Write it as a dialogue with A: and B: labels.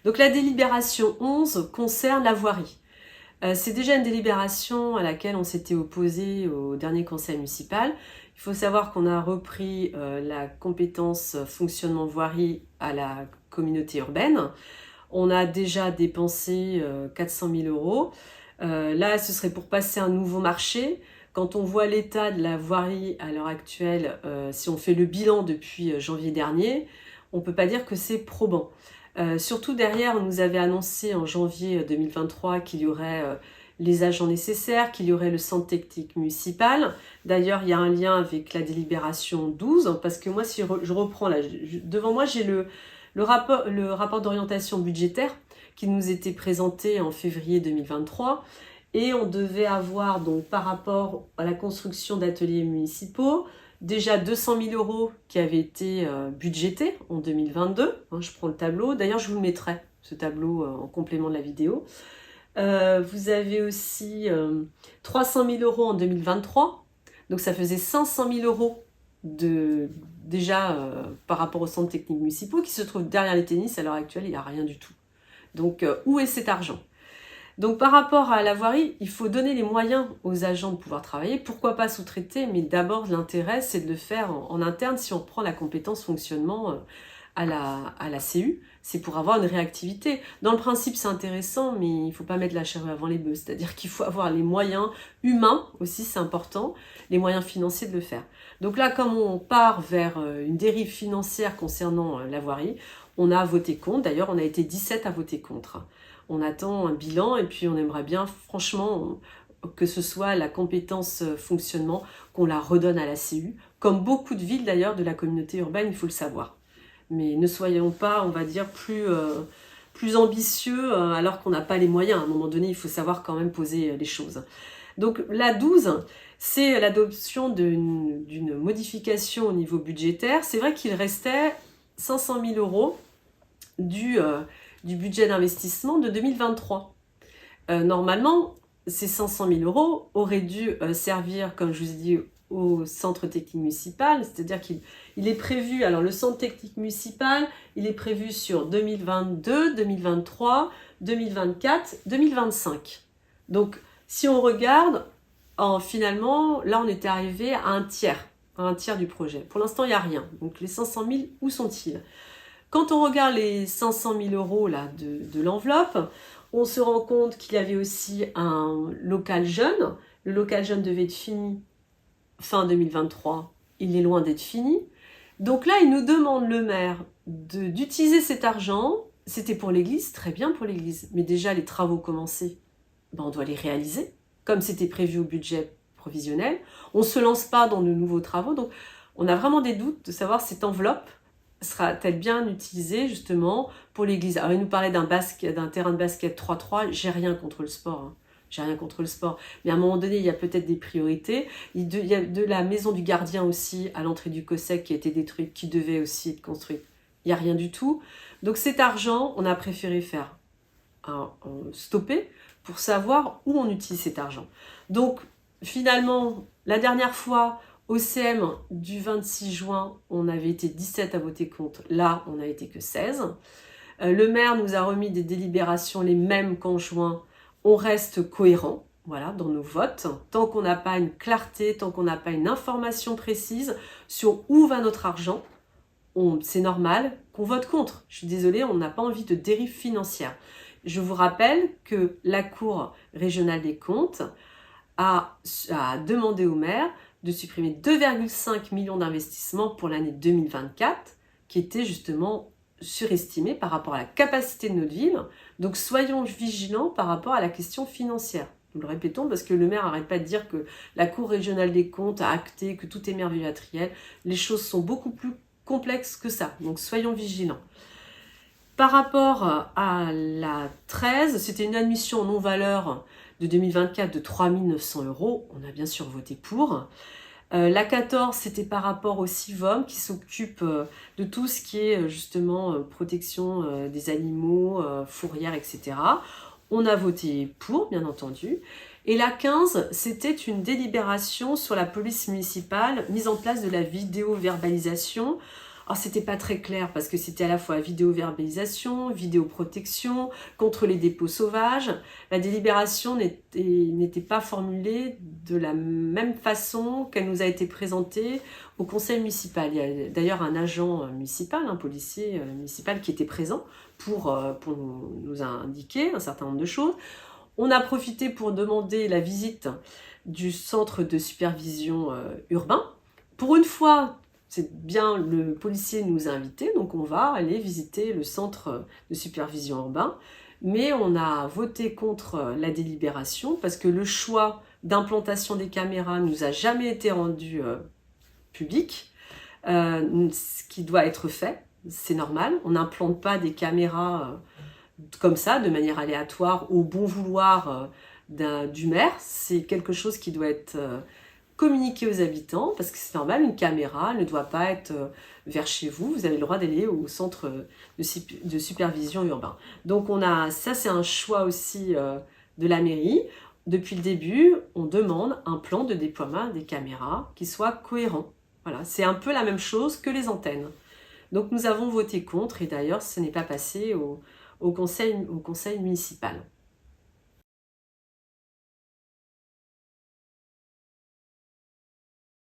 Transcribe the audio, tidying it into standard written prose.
A: Donc la délibération 11 concerne la voirie. C'est déjà une délibération à laquelle on s'était opposé au dernier conseil municipal. Il faut savoir qu'on a repris la compétence fonctionnement voirie à la communauté urbaine. On a déjà dépensé 400 000 euros. Là, ce serait pour passer un nouveau marché. Quand on voit l'état de la voirie à l'heure actuelle, si on fait le bilan depuis janvier dernier, on ne peut pas dire que c'est probant. Surtout derrière, on nous avait annoncé en janvier 2023 qu'il y aurait les agents nécessaires, qu'il y aurait le centre technique municipal. D'ailleurs, il y a un lien avec la délibération 12, parce que moi, si je reprends, là, devant moi, j'ai le rapport d'orientation budgétaire qui nous était présenté en février 2023. Et on devait avoir, donc, par rapport à la construction d'ateliers municipaux, déjà 200 000 euros qui avaient été budgétés en 2022. Je prends le tableau. D'ailleurs, je vous le mettrai, ce tableau, en complément de la vidéo. Vous avez aussi 300 000 euros en 2023. Donc, ça faisait 500 000 euros déjà par rapport aux centres techniques municipaux qui se trouvent derrière les tennis. À l'heure actuelle, il n'y a rien du tout. Donc, où est cet argent ? Donc par rapport à la voirie, il faut donner les moyens aux agents de pouvoir travailler. Pourquoi pas sous-traiter? Mais d'abord, l'intérêt, c'est de le faire en interne. Si on reprend la compétence fonctionnement à la CU, c'est pour avoir une réactivité. Dans le principe, c'est intéressant, mais il ne faut pas mettre la charrue avant les bœufs. C'est-à-dire qu'il faut avoir les moyens humains aussi, c'est important, les moyens financiers de le faire. Donc là, comme on part vers une dérive financière concernant la voirie, on a voté contre. D'ailleurs, on a été 17 à voter contre. On attend un bilan et puis on aimerait bien, franchement, que ce soit la compétence fonctionnement, qu'on la redonne à la CU, comme beaucoup de villes d'ailleurs de la communauté urbaine, il faut le savoir. Mais ne soyons pas, on va dire, plus ambitieux alors qu'on n'a pas les moyens. À un moment donné, il faut savoir quand même poser les choses. Donc la 12, c'est l'adoption d'une modification au niveau budgétaire. C'est vrai qu'il restait 500 000 euros du budget d'investissement de 2023. Normalement, ces 500 000 euros auraient dû servir, comme je vous ai dit, au centre technique municipal, c'est-à-dire qu'il est prévu, alors le centre technique municipal, il est prévu sur 2022, 2023, 2024, 2025. Donc, si on regarde, finalement, là, on était arrivé à un tiers du projet. Pour l'instant, il n'y a rien. Donc, les 500 000, où sont-ils ? Quand on regarde les 500 000 euros là, de l'enveloppe, on se rend compte qu'il y avait aussi un local jeune. Le local jeune devait être fini fin 2023. Il est loin d'être fini. Donc là, il nous demande, le maire, d'utiliser cet argent. C'était pour l'église, très bien pour l'église. Mais déjà, les travaux commencés, on doit les réaliser, comme c'était prévu au budget provisionnel. On ne se lance pas dans de nouveaux travaux. Donc, on a vraiment des doutes de savoir cette enveloppe sera-t-elle bien utilisée justement pour l'église. Alors il nous parlait d'un terrain de basket 3-3, j'ai rien contre le sport, j'ai rien contre le sport, mais à un moment donné il y a peut-être des priorités. Il y a de la maison du gardien aussi à l'entrée du COSEC qui a été détruite, qui devait aussi être construite, il n'y a rien du tout. Donc cet argent, on a préféré faire stopper pour savoir où on utilise cet argent. Donc finalement, la dernière fois, au CM du 26 juin, on avait été 17 à voter contre. Là, on n'a été que 16. Le maire nous a remis des délibérations les mêmes qu'en juin. On reste cohérent, voilà, dans nos votes. Tant qu'on n'a pas une clarté, tant qu'on n'a pas une information précise sur où va notre argent, c'est normal qu'on vote contre. Je suis désolée, on n'a pas envie de dérive financière. Je vous rappelle que la Cour régionale des comptes a demandé au maire de supprimer 2,5 millions d'investissements pour l'année 2024, qui était justement surestimé par rapport à la capacité de notre ville. Donc soyons vigilants par rapport à la question financière. Nous le répétons parce que le maire n'arrête pas de dire que la Cour régionale des comptes a acté que tout est merveilleux. Les choses sont beaucoup plus complexes que ça. Donc soyons vigilants. Par rapport à la 13, c'était une admission en non-valeur de 2024 de 3 900 euros. On a bien sûr voté pour. La 14, c'était par rapport au CIVOM qui s'occupe de tout ce qui est justement protection des animaux, fourrière, etc. On a voté pour, bien entendu. Et la 15, c'était une délibération sur la police municipale, mise en place de la vidéo-verbalisation. Alors, c'était pas très clair parce que c'était à la fois vidéo-verbalisation, vidéoprotection, contre les dépôts sauvages. La délibération n'était pas formulée de la même façon qu'elle nous a été présentée au conseil municipal. Il y a d'ailleurs un agent municipal, un policier municipal qui était présent pour nous indiquer un certain nombre de choses. On a profité pour demander la visite du centre de supervision urbain. Pour une fois, c'est bien, le policier nous a invités, donc on va aller visiter le centre de supervision urbain. Mais on a voté contre la délibération parce que le choix d'implantation des caméras nous a jamais été rendu public, ce qui doit être fait, c'est normal. On n'implante pas des caméras comme ça, de manière aléatoire, au bon vouloir du maire. C'est quelque chose qui doit être communiqué aux habitants, parce que c'est normal, une caméra ne doit pas être vers chez vous. Vous avez le droit d'aller au centre de supervision urbain. Donc ça c'est un choix aussi de la mairie. Depuis le début, on demande un plan de déploiement des caméras qui soit cohérent. Voilà, c'est un peu la même chose que les antennes. Donc nous avons voté contre, et d'ailleurs ce n'est pas passé au conseil municipal.